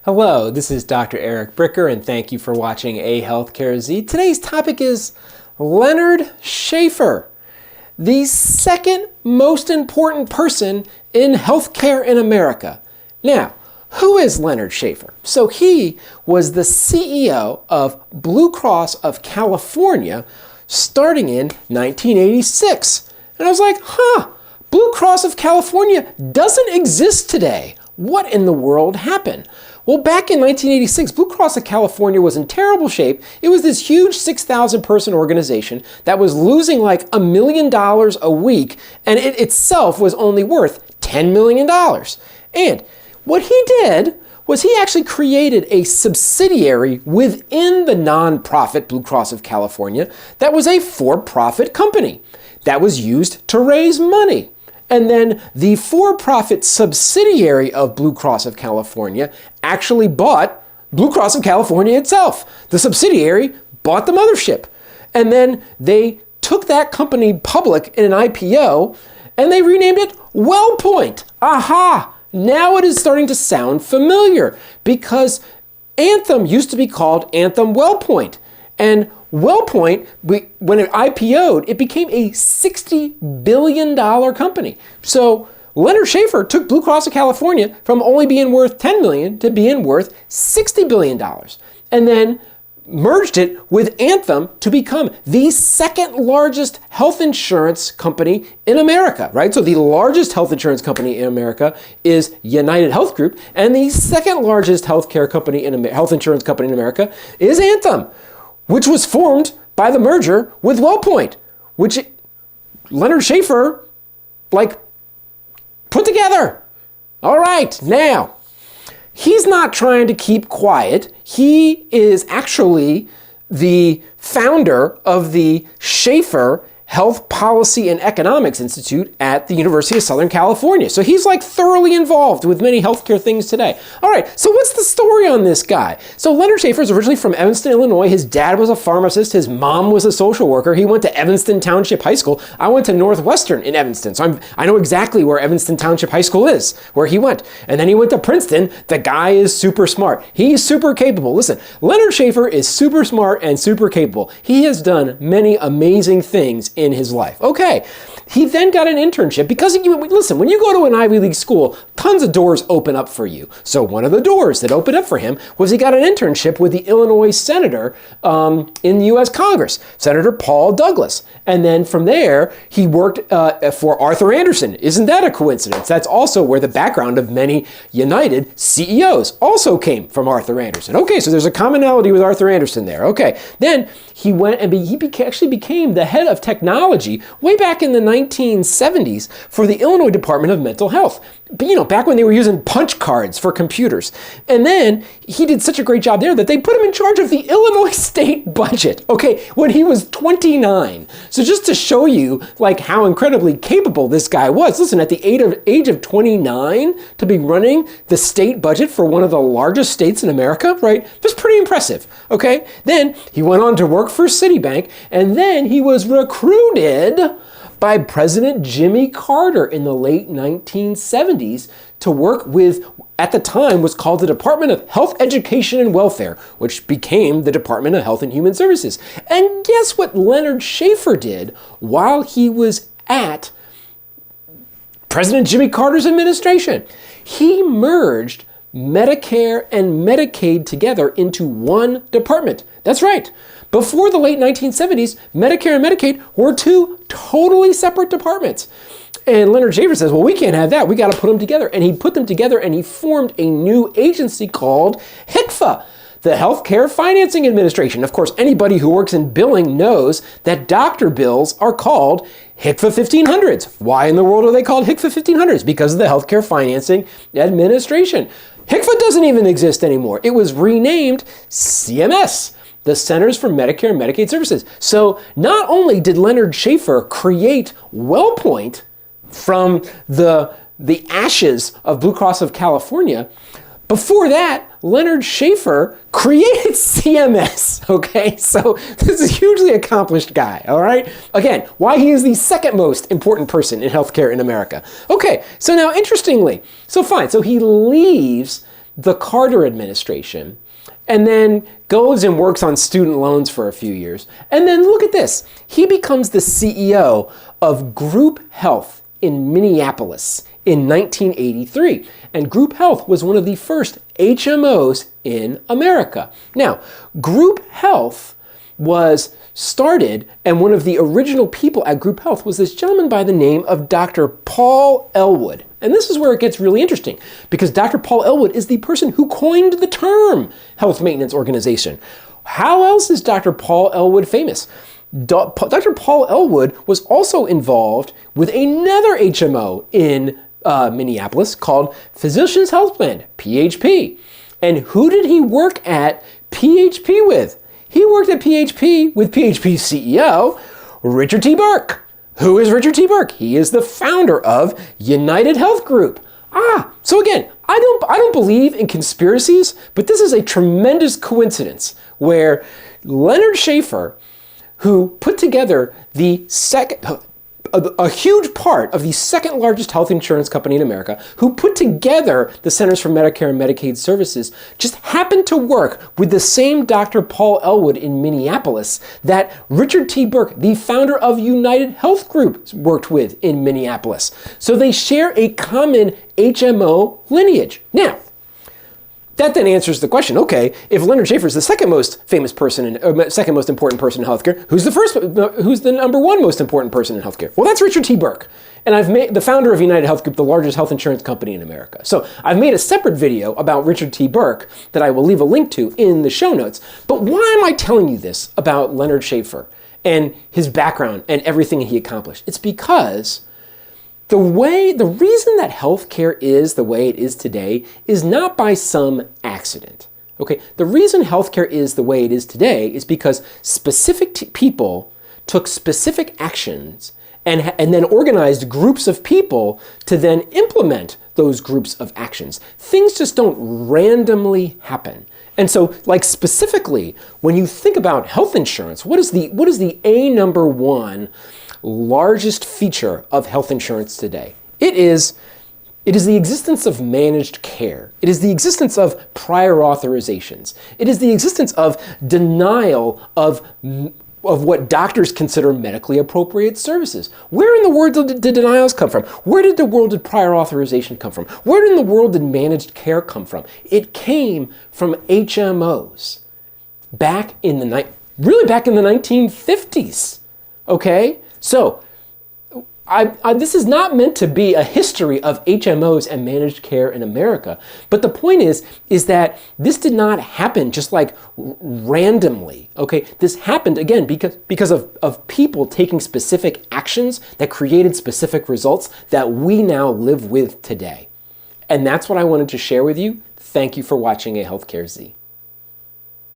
Hello, this is Dr. Eric Bricker, and thank you for watching A Healthcare Z. Today's topic is Leonard Schaeffer, the second most important person in healthcare in America. Now, who is Leonard Schaeffer? So he was the CEO of Blue Cross of California starting in 1986. And I was like, Blue Cross of California doesn't exist today. What in the world happened? Well, back in 1986, Blue Cross of California was in terrible shape. It was this huge 6,000 person organization that was losing like $1 million a week, and it itself was only worth $10 million. And what he did was he actually created a subsidiary within the nonprofit Blue Cross of California that was a for-profit company that was used to raise money. And then the for-profit subsidiary of Blue Cross of California actually bought Blue Cross of California itself. The subsidiary bought the mothership. And then they took that company public in an IPO and they renamed it WellPoint. Aha! Now it is starting to sound familiar because Anthem used to be called Anthem WellPoint. And WellPoint, when it IPO'd, it became a $60 billion company. So Leonard Schaeffer took Blue Cross of California from only being worth $10 million to being worth $60 billion. And then merged it with Anthem to become the second largest health insurance company in America, right? So the largest health insurance company in America is United Health Group, and the second largest health insurance company in America is Anthem, which was formed by the merger with WellPoint, which Leonard Schaeffer, put together. All right, now, he's not trying to keep quiet. He is actually the founder of the Schaeffer Health Policy and Economics Institute at the University of Southern California. So he's thoroughly involved with many healthcare things today. All right, so what's the story on this guy? So Leonard Schaeffer is originally from Evanston, Illinois. His dad was a pharmacist. His mom was a social worker. He went to Evanston Township High School. I went to Northwestern in Evanston, so I know exactly where Evanston Township High School is, where he went. And then he went to Princeton. The guy is super smart. He's super capable. Listen, Leonard Schaeffer is super smart and super capable. He has done many amazing things in his life. Okay, he then got an internship because, listen, when you go to an Ivy League school, tons of doors open up for you. So one of the doors that opened up for him was he got an internship with the Illinois senator in the U.S. Congress, Senator Paul Douglas. And then from there, he worked for Arthur Andersen. Isn't that a coincidence? That's also where the background of many United CEOs also came from Arthur Andersen. Okay, so there's a commonality with Arthur Andersen there. Okay, then he went and actually became the head of technology way back in the 1970s for the Illinois Department of Mental Health. But, back when they were using punch cards for computers. And then he did such a great job there that they put him in charge of the Illinois state budget, okay, when he was 29. So just to show you, how incredibly capable this guy was. Listen, at the age of 29 to be running the state budget for one of the largest states in America, right? That's pretty impressive, okay? Then he went on to work for Citibank, and then he was recruited by President Jimmy Carter in the late 1970s to work with, at the time, was called the Department of Health, Education, and Welfare, which became the Department of Health and Human Services. And guess what Leonard Schaeffer did while he was at President Jimmy Carter's administration? He merged Medicare and Medicaid together into one department. That's right. Before the late 1970s, Medicare and Medicaid were two totally separate departments. And Leonard Schaeffer says, well, we can't have that. We got to put them together. And he put them together and he formed a new agency called HCFA, the Healthcare Financing Administration. Of course, anybody who works in billing knows that doctor bills are called HCFA 1500s. Why in the world are they called HCFA 1500s? Because of the Healthcare Financing Administration. HCFA doesn't even exist anymore. It was renamed CMS, the Centers for Medicare and Medicaid Services. So not only did Leonard Schaeffer create WellPoint from the ashes of Blue Cross of California, before that, Leonard Schaeffer created CMS, okay? So this is a hugely accomplished guy, all right? Again, why he is the second most important person in healthcare in America. Okay, so now interestingly, so he leaves the Carter administration, and then goes and works on student loans for a few years. And then look at this. He becomes the CEO of Group Health in Minneapolis in 1983. And Group Health was one of the first HMOs in America. Now, Group Health was started, and one of the original people at Group Health was this gentleman by the name of Dr. Paul Elwood. And this is where it gets really interesting, because Dr. Paul Elwood is the person who coined the term health maintenance organization. How else is Dr. Paul Elwood famous? Dr. Paul Elwood was also involved with another HMO in Minneapolis called Physicians Health Plan, PHP. And who did he work at PHP with? He worked at PHP with PHP's CEO, Richard T. Burke. Who is Richard T. Burke? He is the founder of United Health Group. So again, I don't believe in conspiracies, but this is a tremendous coincidence where Leonard Schaeffer, who put together a huge part of the second largest health insurance company in America, who put together the Centers for Medicare and Medicaid Services, just happened to work with the same Dr. Paul Elwood in Minneapolis that Richard T. Burke, the founder of United Health Group, worked with in Minneapolis. So they share a common HMO lineage. Now, that then answers the question, okay, if Leonard Schaeffer is the second most famous person, second most important person in healthcare, who's the number one most important person in healthcare? Well, that's Richard T. Burke. And I've made the founder of United Health Group, the largest health insurance company in America. So I've made a separate video about Richard T. Burke that I will leave a link to in the show notes. But why am I telling you this about Leonard Schaeffer and his background and everything he accomplished? It's because the reason that healthcare is the way it is today is not by some accident. Okay, the reason healthcare is the way it is today is because specific people took specific actions and then organized groups of people to then implement those groups of actions. Things just don't randomly happen. And so, like specifically, when you think about health insurance, what is the number one largest feature of health insurance today? It is the existence of managed care. It is the existence of prior authorizations. It is the existence of denial of what doctors consider medically appropriate services. Where in the world did denials come from? Where did the world did prior authorization come from? Where in the world did managed care come from? It came from HMOs back in the 1950s. Okay? So, this is not meant to be a history of HMOs and managed care in America. But the point is that this did not happen just like randomly. Okay, this happened again because of people taking specific actions that created specific results that we now live with today. And that's what I wanted to share with you. Thank you for watching A Healthcare Z.